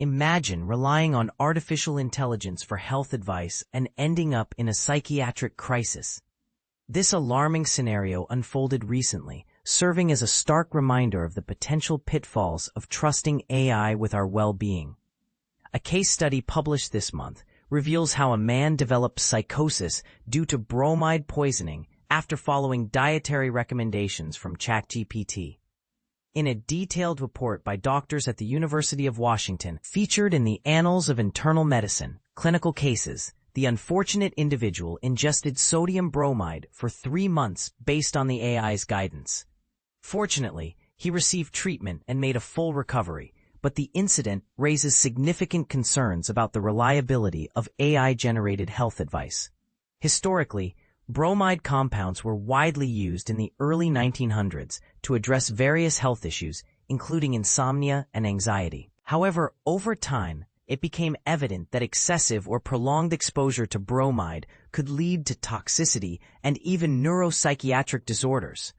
Imagine relying on artificial intelligence for health advice and ending up in a psychiatric crisis. This alarming scenario unfolded recently, serving as a stark reminder of the potential pitfalls of trusting AI with our well-being. A case study published this month reveals how a man developed psychosis due to bromide poisoning after following dietary recommendations from ChatGPT. In a detailed report by doctors at the University of Washington, featured in the Annals of Internal Medicine, Clinical Cases, the unfortunate individual ingested sodium bromide for 3 months based on the AI's guidance. Fortunately, he received treatment and made a full recovery, but the incident raises significant concerns about the reliability of AI-generated health advice. Historically, bromide compounds were widely used in the early 1900s to address various health issues, including insomnia and anxiety. However, over time, it became evident that excessive or prolonged exposure to bromide could lead to toxicity and even neuropsychiatric disorders.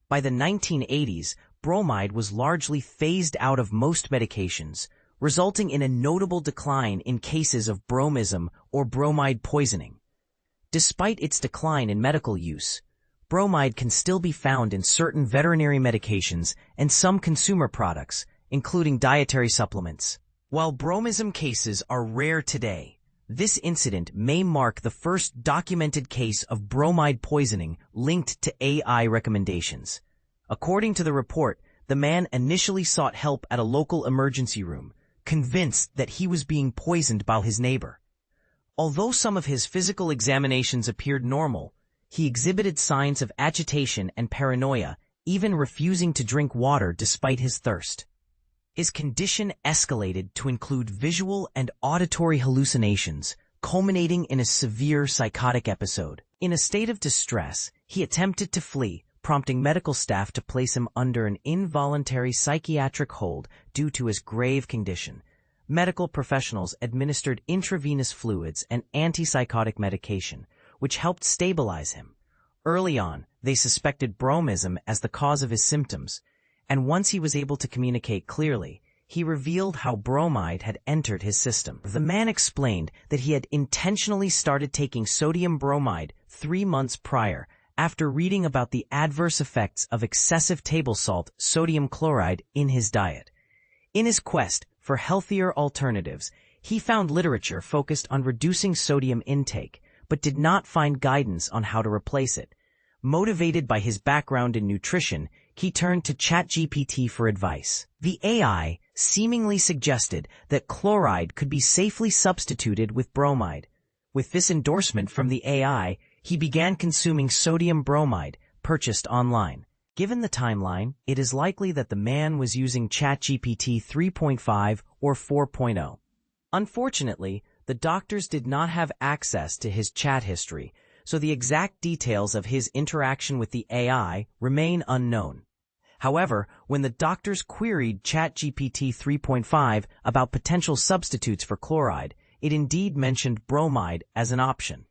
By the 1980s, bromide was largely phased out of most medications, resulting in a notable decline in cases of bromism or bromide poisoning. Despite its decline in medical use, bromide can still be found in certain veterinary medications and some consumer products, including dietary supplements. While bromism cases are rare today, this incident may mark the first documented case of bromide poisoning linked to AI recommendations. According to the report, the man initially sought help at a local emergency room, convinced that he was being poisoned by his neighbor. Although some of his physical examinations appeared normal, he exhibited signs of agitation and paranoia, even refusing to drink water despite his thirst. His condition escalated to include visual and auditory hallucinations, culminating in a severe psychotic episode. In a state of distress, he attempted to flee, prompting medical staff to place him under an involuntary psychiatric hold due to his grave condition. Medical professionals administered intravenous fluids and antipsychotic medication, which helped stabilize him. Early on, they suspected bromism as the cause of his symptoms, and once he was able to communicate clearly, he revealed how bromide had entered his system. The man explained that he had intentionally started taking sodium bromide 3 months prior after reading about the adverse effects of excessive table salt sodium chloride in his diet. In his quest for healthier alternatives, he found literature focused on reducing sodium intake, but did not find guidance on how to replace it. Motivated by his background in nutrition, he turned to ChatGPT for advice. The AI seemingly suggested that chloride could be safely substituted with bromide. With this endorsement from the AI, he began consuming sodium bromide, purchased online. Given the timeline, it is likely that the man was using ChatGPT 3.5 or 4.0. Unfortunately, the doctors did not have access to his chat history, so the exact details of his interaction with the AI remain unknown. However, when the doctors queried ChatGPT 3.5 about potential substitutes for chloride, it indeed mentioned bromide as an option.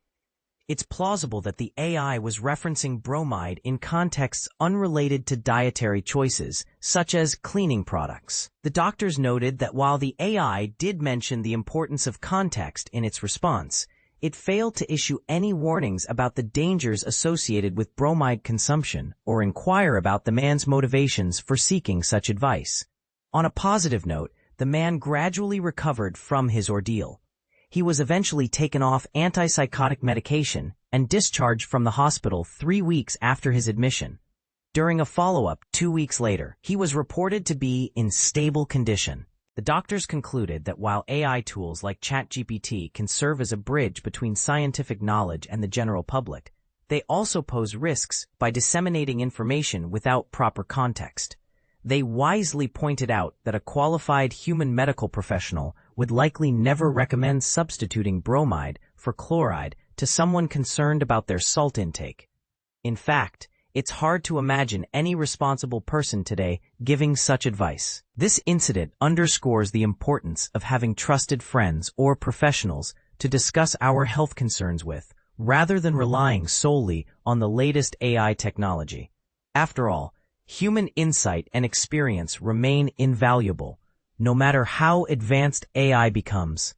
It's plausible that the AI was referencing bromide in contexts unrelated to dietary choices, such as cleaning products. The doctors noted that while the AI did mention the importance of context in its response, it failed to issue any warnings about the dangers associated with bromide consumption or inquire about the man's motivations for seeking such advice. On a positive note, the man gradually recovered from his ordeal. He was eventually taken off antipsychotic medication and discharged from the hospital 3 weeks after his admission. During a follow-up 2 weeks later, he was reported to be in stable condition. The doctors concluded that while AI tools like ChatGPT can serve as a bridge between scientific knowledge and the general public, they also pose risks by disseminating information without proper context. They wisely pointed out that a qualified human medical professional would likely never recommend substituting bromide for chloride to someone concerned about their salt intake. In fact, it's hard to imagine any responsible person today giving such advice. This incident underscores the importance of having trusted friends or professionals to discuss our health concerns with, rather than relying solely on the latest AI technology. After all, human insight and experience remain invaluable, no matter how advanced AI becomes.